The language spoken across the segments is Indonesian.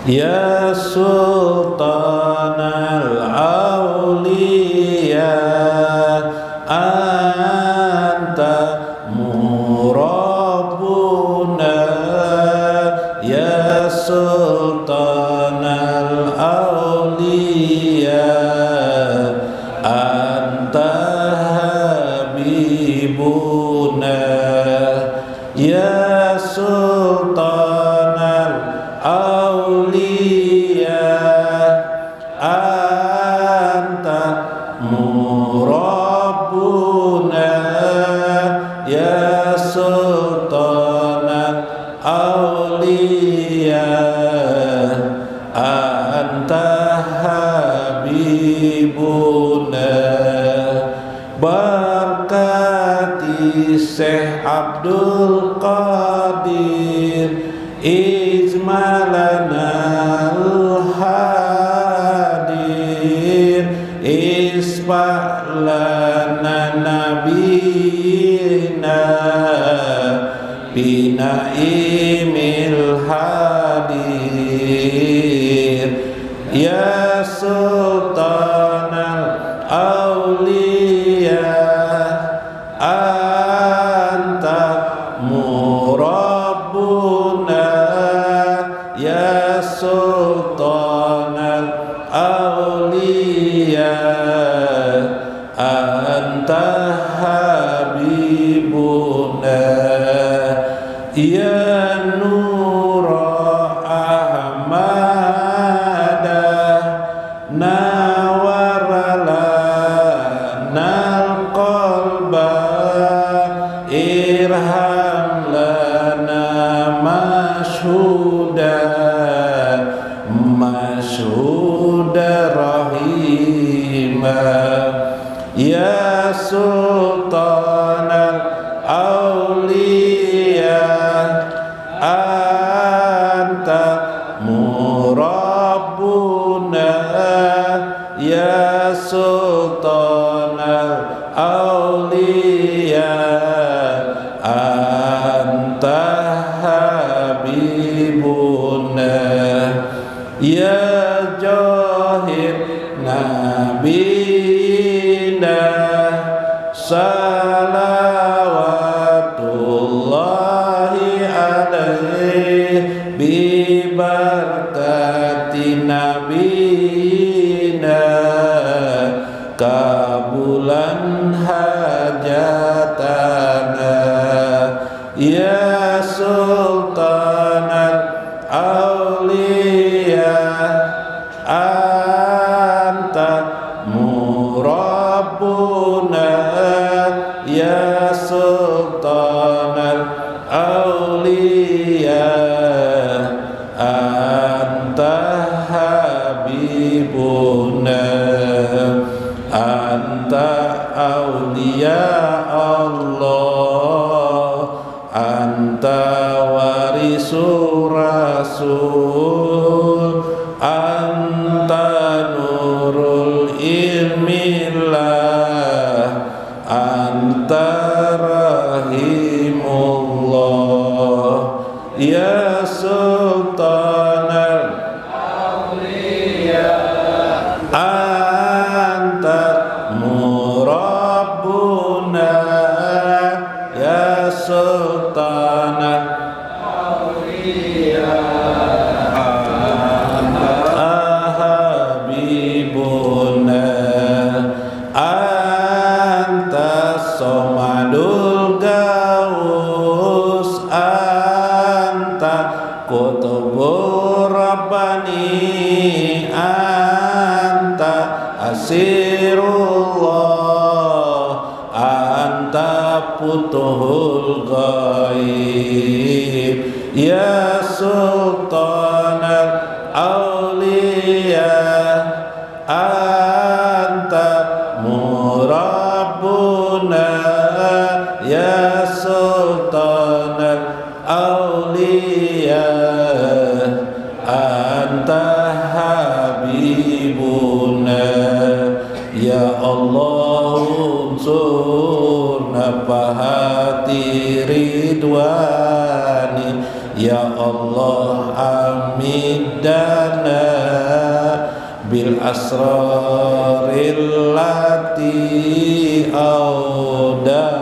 Ya Sultanal Auliya Anta Murabbuna Ya Sultanal Auliya Anta Habibuna Ya Sultanal Auliya Anta Murabbuna Ya Sultanal Auliya Anta Habibuna Berkati Syekh Abdul Qadir Izmalana al-hadir Isfa'lana nabina Binaimil hadir Ya Sultanal Auliya Anta Murabbuna Ya Sultanal Auliya Anta Habibuna Ya Nura Ahmada Nawaralana qalba Irham lana Mashhuda rahima Ya Sultanal Auliya Anta Murabbuna Ya Sultanal Auliya Anta Habibuna Ya Jahir Nabina Salawatullahi alaihi Bibarkati Nabina Kabulan hajatana Ya Sultanal Auliya Anta Murabbuna Ya Sultanal Auliya Anta Habibuna Anta Auliya Allah Anta Warisu Rasul Anta Nurul Ilmillah Anta Rahimullah Ya Sultanal Auliya Anta Murabbuna Ya Sultanal Auliya Anta Habibuna Anta Somadul Gaus Anta Kutubur Rabbani Anta Asirullah Anta Putuhul Ghaib Ya Sultanal Auliya Anta Murabbuna Ya Sultanal Auliya Anta Habibuna Ya Allah unsurna fahati ridwani ya Allah amidana bil asraril lati audataha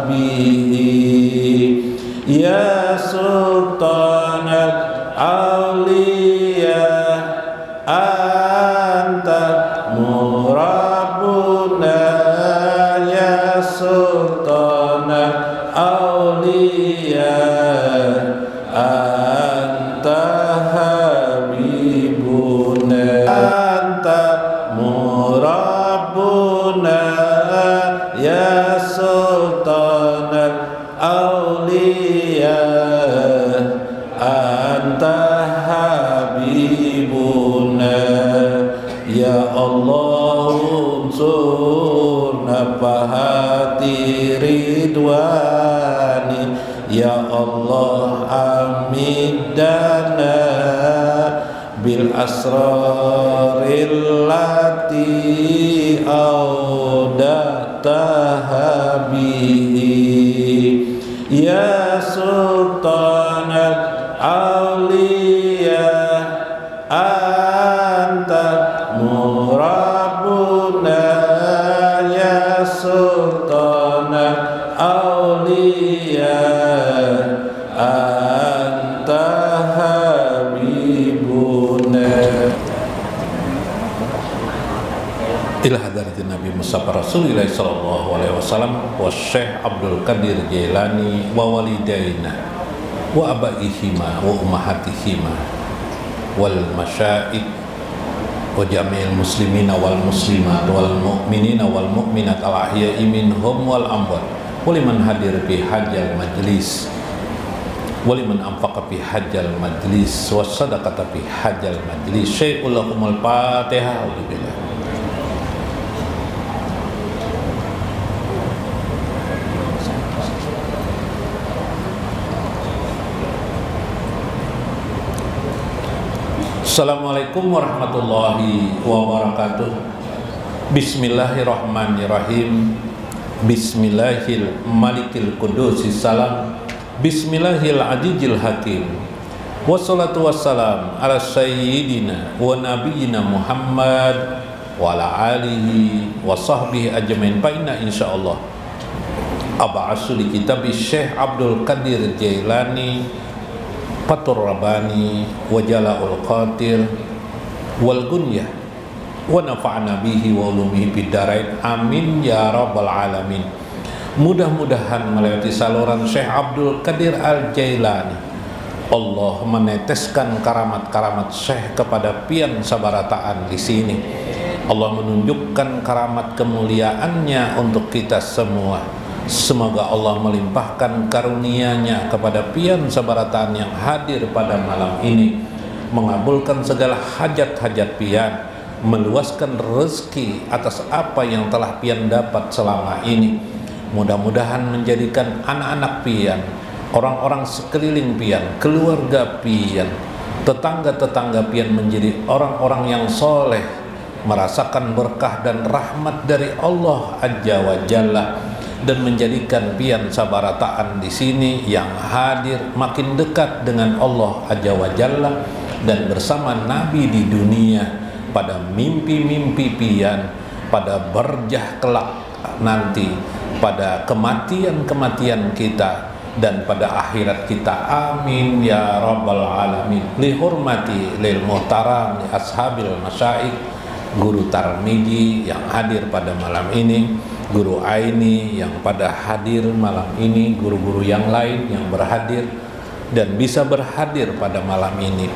bihi ya sultanal auliya anta murabuna ya sultanal auliya anta habibuna anta murabuna ya sultanal auliya anta habibuna ya Allah unsurna fahati ridwani ya Allah amidana bil asraril lati audataha bihi ya sultanal auliya anta murabuna ya sultanal auliya anta habibuna ila hadratin Nabi Mustafa Rasulullah sallallahu alaihi wasallam wa Syekh Abdul Qadir Jailani wa walidaina wa abaihima wa ummahatihima wal masyaikh wa jami'il muslimina wal muslimat wal mu'minina wal mu'minat al ahya'i minhum wal amwat wa liman hadir fi hajjal majlis wa liman anfaqa fi hajjal majlis wa sadaqata fi hajjal majlis syai'ul lakumul fatihah. Assalamualaikum warahmatullahi wabarakatuh. Bismillahirrahmanirrahim. Bismillahil malikil qudusis salam. Bismillahil azizil hakim. Wassalatu wassalam ala sayyidina wa nabiyyina Muhammad wa ala alihi wa sahbihi ajmain. Fa inna insyaallah ab'asu li kitabi Syekh Abdul Qadir Jailani Fatur Rabbani wa Jala'ul Qadir wal Gunyah wa nafa'na bihi wa ulumihi bid-darain amin ya rabbal alamin. Mudah-mudahan melewati saluran Syekh Abdul Qadir Al-Jailani Allah meneteskan karamat-karamat Syekh kepada pian sabarataan di sini. Allah menunjukkan karamat kemuliaannya untuk kita semua. Semoga Allah melimpahkan karunia-Nya kepada pian sabarataan yang hadir pada malam ini, mengabulkan segala hajat-hajat pian, meluaskan rezeki atas apa yang telah pian dapat selama ini. Mudah-mudahan menjadikan anak-anak pian, orang-orang sekeliling pian, keluarga pian, tetangga-tetangga pian menjadi orang-orang yang soleh, merasakan berkah dan rahmat dari Allah Azza wa Jalla, dan menjadikan pian sabarataan di sini yang hadir makin dekat dengan Allah Azza wa Jalla dan bersama Nabi di dunia pada mimpi-mimpi pian, pada berjah kelak nanti, pada kematian-kematian kita dan pada akhirat kita. Amin ya rabbal alamin. Li hurmati lil muhtaram li ashabil masyaikh, Guru Tarmiji yang hadir pada malam ini, Guru Aini yang pada hadir malam ini, guru-guru yang lain yang berhadir dan bisa berhadir pada malam ini.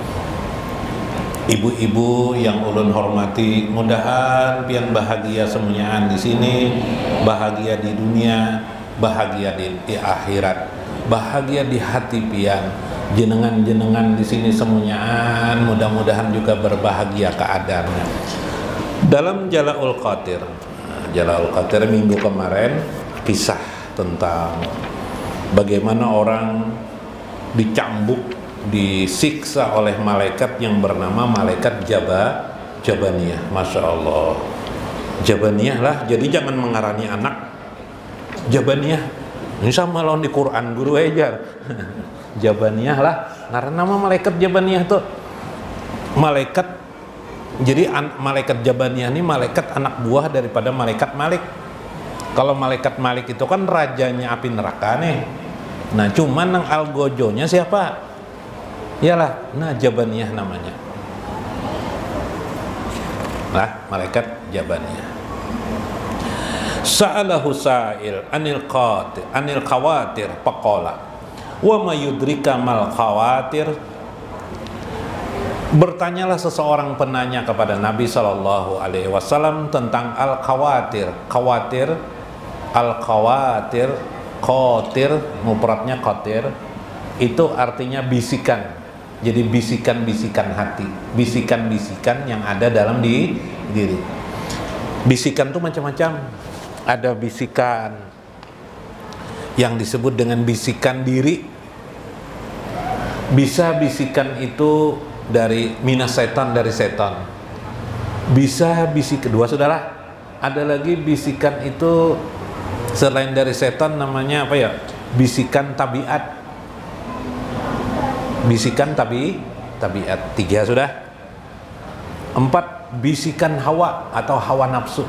Ibu-ibu yang ulun hormati, mudahan pian bahagia semuanyaan di sini, bahagia di dunia, bahagia di akhirat, bahagia di hati pian. Jenengan-jenengan di sini semuanyaan mudah-mudahan juga berbahagia keadaannya. Dalam Jala'ul Qadir minggu kemarin kisah tentang bagaimana orang dicambuk, disiksa oleh malaikat yang bernama malaikat Jabaniyah. Masya Allah, Jabaniyah lah, jadi jangan mengarani anak Jabaniyah. Ini sama lawan di Quran guru ejar. Jabaniyah lah, karena nama malaikat Jabaniyah tuh malaikat. Jadi malaikat Jabaniyah ini malaikat anak buah daripada malaikat Malik. Kalau malaikat Malik itu kan rajanya api neraka nih. Nah cuman nang algojonya siapa? Iyalah, nah Jabaniyah namanya. Nah malaikat Jabaniyah. Sa'alahu sa'il anil khawatir faqala wa ma yudrika mal khawatir. Bertanyalah seseorang penanya kepada Nabi Shallallahu Alaihi Wasallam tentang al-khawatir. Khawatir, al-khawatir, khotir, mufradnya khotir, itu artinya bisikan. Jadi bisikan-bisikan hati, bisikan-bisikan yang ada dalam diri. Bisikan itu macam-macam. Ada bisikan yang disebut dengan bisikan diri. Bisa bisikan itu dari minas setan, dari setan. Bisa bisik kedua, saudara. Ada lagi bisikan itu selain dari setan, namanya apa ya? Bisikan tabiat. Bisikan tabiat. 3 sudah. 4 bisikan hawa atau hawa nafsu.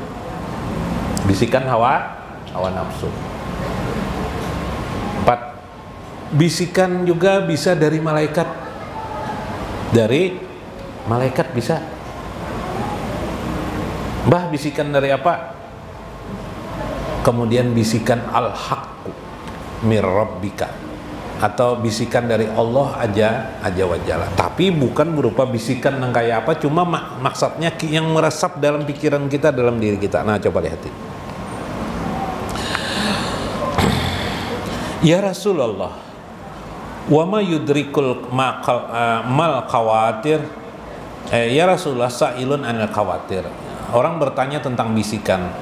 Bisikan hawa nafsu. 4 bisikan juga bisa dari malaikat. Dari malaikat bisa. Mbah, bisikan dari apa? Kemudian bisikan al-haqqu mir rabbika, atau bisikan dari Allah aja wajalla. Tapi bukan berupa bisikan yang kayak apa, cuma maksudnya yang meresap dalam pikiran kita, dalam diri kita. Nah, coba lihat ini. Ya Rasulullah, wa ma yudrikul mal khawatir. Ya Rasulullah, sa'ilun anil khawatir. Orang bertanya tentang bisikan.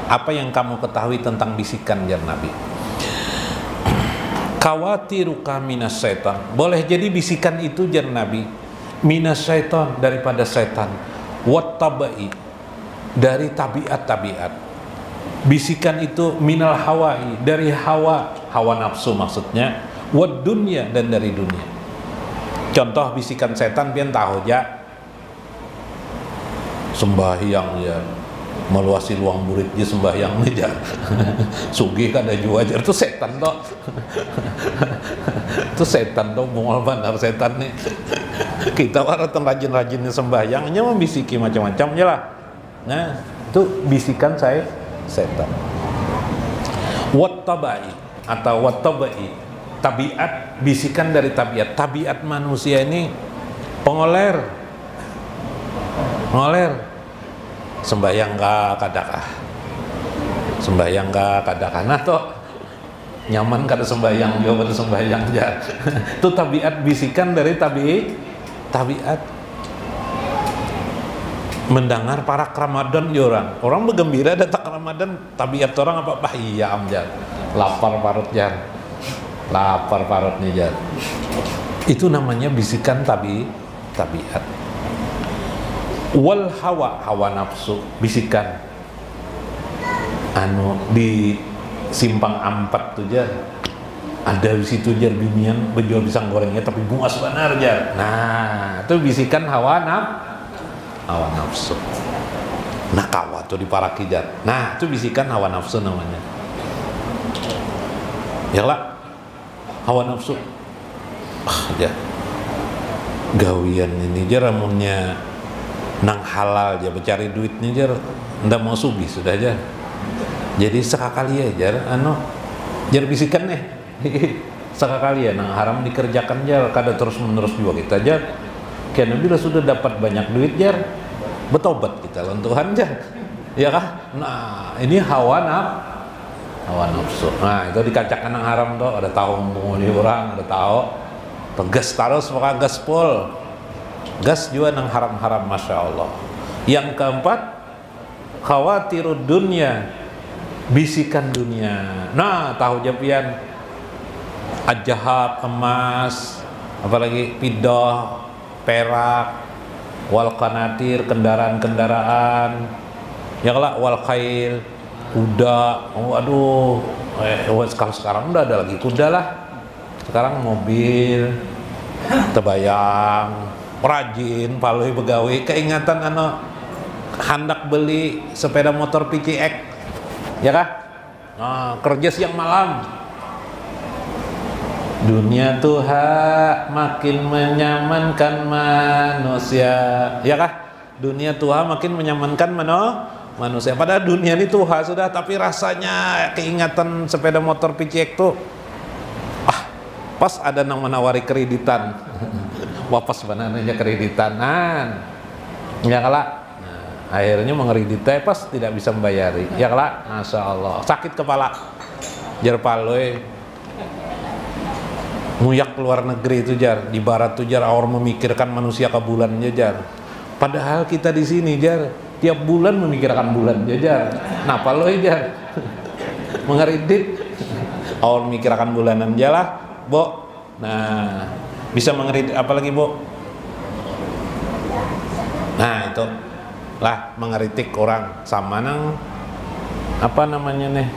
Apa yang kamu ketahui tentang bisikan, ya Nabi? Khawatiruka minas setan. Boleh jadi bisikan itu, jar Nabi, minas setan, daripada setan. Wattabai, dari tabiat-tabiat. Bisikan itu minal hawai, dari hawa nafsu maksudnya. Wad dunya, dan dari dunia. Contoh bisikan setan, pian tahu ya, sembahyang ya, meluasi ruang murid ya, sembahyang aja. Sugih kada jua aja, itu setan toh. Itu setan toh, mongol benar setan nih. Kita orang rajin-rajinnya sembahyangnya membisiki macam-macam ya lah. Nah, itu bisikan setan. Wattabai atau wattabai, tabiat, bisikan dari tabiat. Tabiat manusia ini pengoler. Sembahyang ka kadakah, sembahyang ka kadakah, nah toh nyaman kada sembahyang, dia pada sembahyang aja. Itu tabiat, bisikan dari tabiat. Mendengar para Ramadan ya orang bergembira datang Ramadan, tabiat orang apa? Iya amjar, lapar parut nih jar. Itu namanya bisikan tabiat. Wal hawa nafsu, bisikan di simpang 4 tuh jar, ada di situ jar binian berjual pisang gorengnya tapi bunga sebenar jar. Nah, itu bisikan hawa nafsu. Nah, kawa tuh di paraki jar. Nah, itu bisikan hawa nafsu namanya. Ya lah, hawa nafsu. Jar, gawian ini jar amunnya nang halal aja, mencari duitnya jar, ndak mau sugih sudah aja. Jadi sekali aja jar bisikan nih. Sekali ya nang haram dikerjakan jar, kada terus menerus juga kita jar. Karena bila sudah dapat banyak duit jar, bertobat kita lawan Tuhan jar. Ya kah? Nah, ini hawa nafsu. Nah, itu dikacakan nang haram tuh, ada tahu menguni orang, ada tahu. Tegas terus maka gaspol. Gas juga nang haram-haram, masya Allah. Yang keempat, khawatirud dunya, bisikan dunia. Nah, tahu japian ajahab, emas, apalagi pidah, perak, wal qanatir, kendaraan-kendaraan, ya lah, wal khail, kuda. Waduh, kalau sekarang udah ada lagi kuda lah. Sekarang mobil tebayang rajin paloi begawe keingatan hendak beli sepeda motor PCX ya kah? Kerja siang malam. Dunia tuh makin menyamankan manusia ya kah? Dunia tuh makin menyamankan manusia. Padahal dunia ini tuh sudah, tapi rasanya keingatan sepeda motor PCX tuh pas ada yang menawari kreditan. Wapas banananya kreditanan ya kalak. Akhirnya mengereditnya pas tidak bisa membayari ya kalak. Masya Allah sakit kepala jar paloi nguyak keluar negeri itu jar, di barat tuh jar orang memikirkan manusia ke bulannya jar, padahal kita di sini jar tiap bulan memikirkan bulan jar. Nah paloi jar mengeredit orang memikirkan bulanan jalah Bo. Nah bisa mengeredit apalagi Bo. Nah itu lah mengeritik orang sama nang apa namanya nih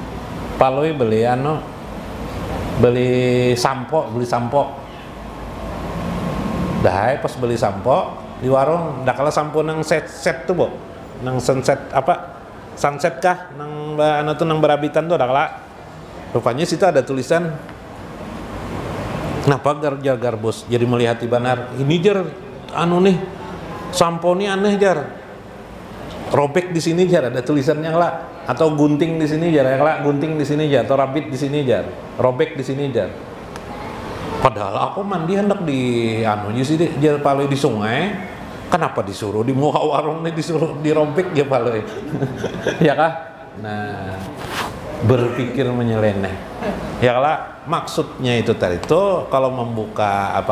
paloi beli beli sampo dah pas beli sampo di warung dah kala sampo nang set tuh Bo, nang sunset kah nang tuh nang berabitan tuh dah kala rupanya situ ada tulisan kenapa gar bos jadi melihat benar ini jar nih sampo nih aneh jar, robek di sini jar ada tulisannya lah, atau gunting di sini jar lah, gunting di sini jar, atau rabit di sini jar, robek di sini jar. Padahal aku mandi hendak di sih jar paloi di sungai, kenapa disuruh di muka warung nih disuruh dirobek ya paloi ya kah? Nah berpikir menyeleneh ya lah, maksudnya itu tadi tuh kalau membuka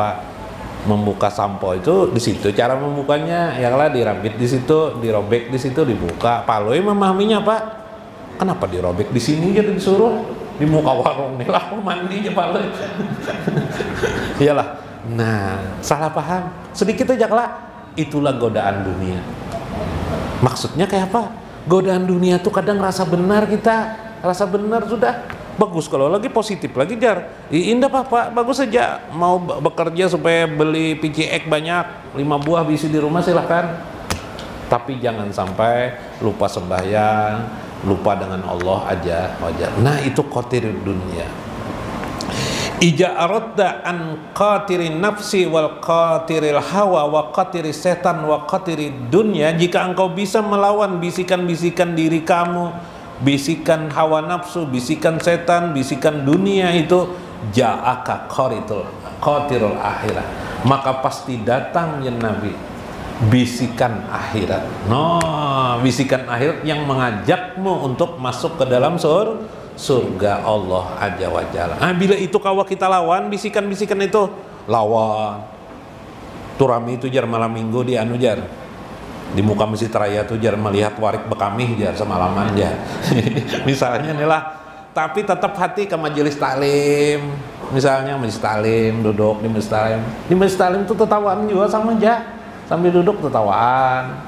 sampo itu di situ cara membukanya ya lah, dirabit di situ, dirobek di situ, dibuka. Paloi memahaminya Pak, kenapa dirobek di sini jadi disuruh di muka warung nih lah mandi aja paloi iyalah. Nah salah paham sedikit aja lah, itulah godaan dunia. Maksudnya kayak apa? Godaan dunia tuh kadang rasa benar, kita rasa benar sudah bagus, kalau lagi positif lagi jar indah Pak, bagus saja mau bekerja supaya beli PCX banyak 5 buah bisi di rumah silahkan, tapi jangan sampai lupa sembahyang, lupa dengan Allah aja wajar. Nah itu qatir dunia. Ija aradda an qatirin nafsi wal qatiril hawa wa qatiri setan wa qatiri dunia, jika engkau bisa melawan bisikan-bisikan diri kamu, bisikan hawa nafsu, bisikan setan, bisikan dunia itu, ja'aka qatirul akhirat, maka pasti datang ya Nabi bisikan akhirat. Bisikan akhirat yang mengajakmu untuk masuk ke dalam surga Allah Azza wa Jalla. Bila itu kawa kita lawan bisikan-bisikan itu, lawan turami itu jar malam minggu di jar di muka Masjid Raya tuh jar melihat warik bekamih jar semalaman jar misalnya nih lah, tapi tetap hati ke majelis taklim, misalnya majelis taklim, duduk di majelis taklim tuh tetawaan juga sama aja, sambil duduk tetawaan,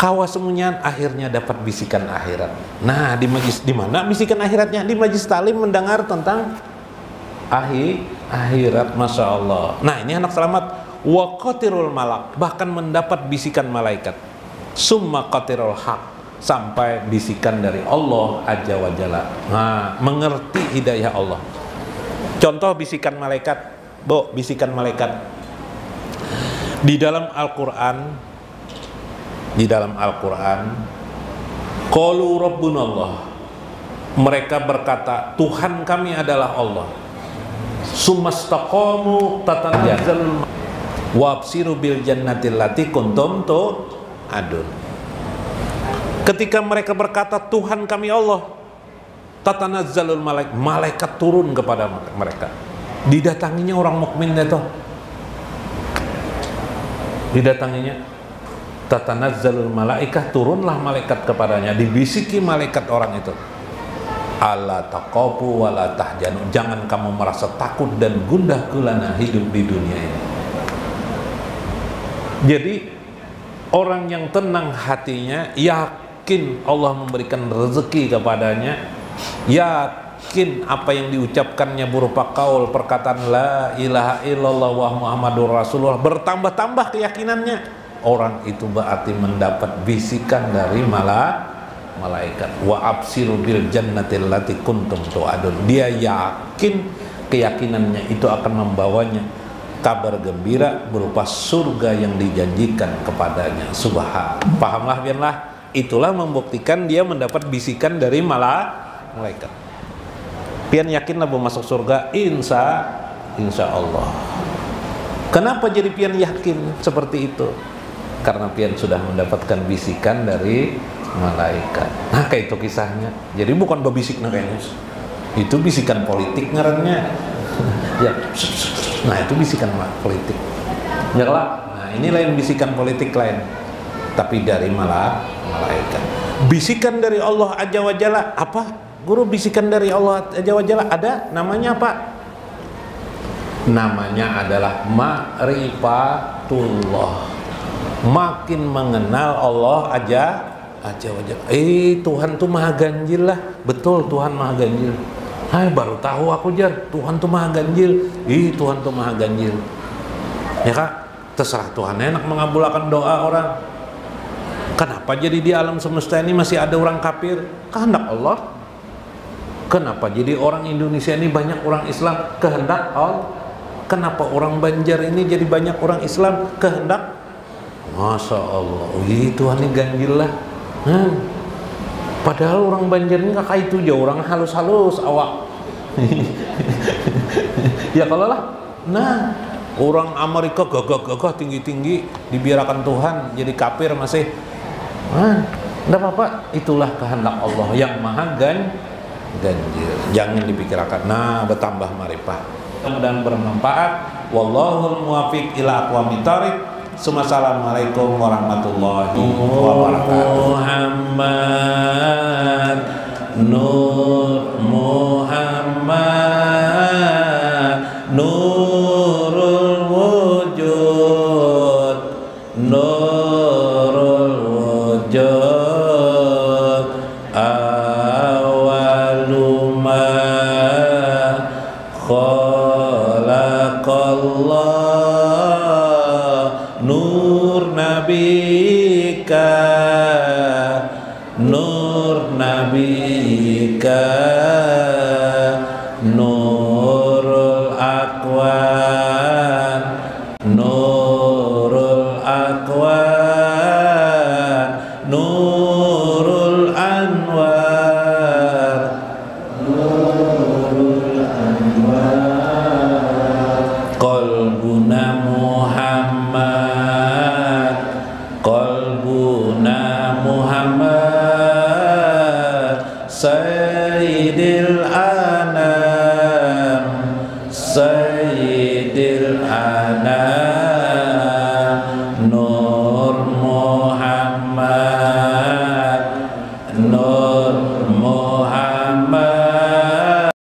kawa semuanya akhirnya dapat bisikan akhirat. Nah di majlis, di mana bisikan akhiratnya? Di majelis taklim mendengar tentang akhirat. Masya Allah. Nah ini anak selamat. Wa qatirul malak, bahkan mendapat bisikan malaikat. Summa qatirul haq, sampai bisikan dari Allah Azza wa Jalla. Nah, mengerti hidayah Allah. Contoh bisikan malaikat, bisikan malaikat di dalam Al-Qur'an, qalu rabbunallah, mereka berkata Tuhan kami adalah Allah. Sumastaqamu tatanazzalul wabsiru bil jannatil lati kuntum tu'adun. Ketika mereka berkata Tuhan kami Allah, tatanazzalul malaikat turun kepada mereka. Didatanginya orang mukmin itu. Didatanginya tatanazzalul malaikah, turunlah malaikat kepadanya, dibisiki malaikat orang itu. Alla taqafu wa la tahjanu, jangan kamu merasa takut dan gundah gulana hidup di dunia ini. Jadi orang yang tenang hatinya, yakin Allah memberikan rezeki kepadanya, yakin apa yang diucapkannya berupa kaul perkataan la ilaha illallah wa muhammadur rasulullah, bertambah-tambah keyakinannya, orang itu berarti mendapat bisikan dari malaikat. Wa absiru bil jannati allati kuntum tu'adun. Dia yakin, keyakinannya itu akan membawanya kabar gembira berupa surga yang dijanjikan kepadanya. Pahamlah biarlah. Itulah membuktikan dia mendapat bisikan dari malaikat. Pian yakinlah mau masuk surga, insya Allah. Kenapa jadi pian yakin seperti itu? Karena pian sudah mendapatkan bisikan dari malaikat. Nah kayak itu kisahnya. Jadi bukan bebisik kayaknya. Itu bisikan politik ngarannya. Ya, nah itu bisikan politik. Ya lah. Nah ini lain bisikan politik lain. Tapi dari malaikat. Bisikan dari Allah Azza wa Jalla apa? Guru, bisikan dari Allah Azza wa Jalla ada, namanya apa? Namanya adalah ma'rifatullah. Makin mengenal Allah Azza wa Jalla. Tuhan tuh maha ganjil lah. Betul, Tuhan maha ganjil. Hai, baru tahu aku Jar, Tuhan tuh maha ganjil. Tuhan tuh maha ganjil. Ya Kak, terserah Tuhan enak mengabulkan doa orang. Kenapa jadi di alam semesta ini masih ada orang kafir? Kehendak Allah. Kenapa jadi orang Indonesia ini banyak orang Islam? Kehendak Allah. Kenapa orang Banjar ini jadi banyak orang Islam? Kehendak. Masya Allah. Tuhan ini ganjil lah. Padahal orang Banjar ini kakak itu jauh orang halus-halus awak. Ya kalau lah. Nah, orang Amerika gagah-gagah tinggi-tinggi dibiarkan Tuhan jadi kafir masih. Enggak apa-apa. Itulah kehendak Allah yang maha ganjil. Jangan dipikirkan. Nah, bertambah marifat. Mudah-mudahan bermanfaat. Wallahul muwaffiq ila aqwamit thoriq. Assalamualaikum warahmatullahi wabarakatuh. Muhammad Nur Muhammad Nurul Wujud Nurul Wujud awaluma khalaqallah nur nabika nurul akwan nurul akwan nurul anwar qalbuna Muhammad qalbuna Muhammad Sayyidil Anam Sayyidil Anam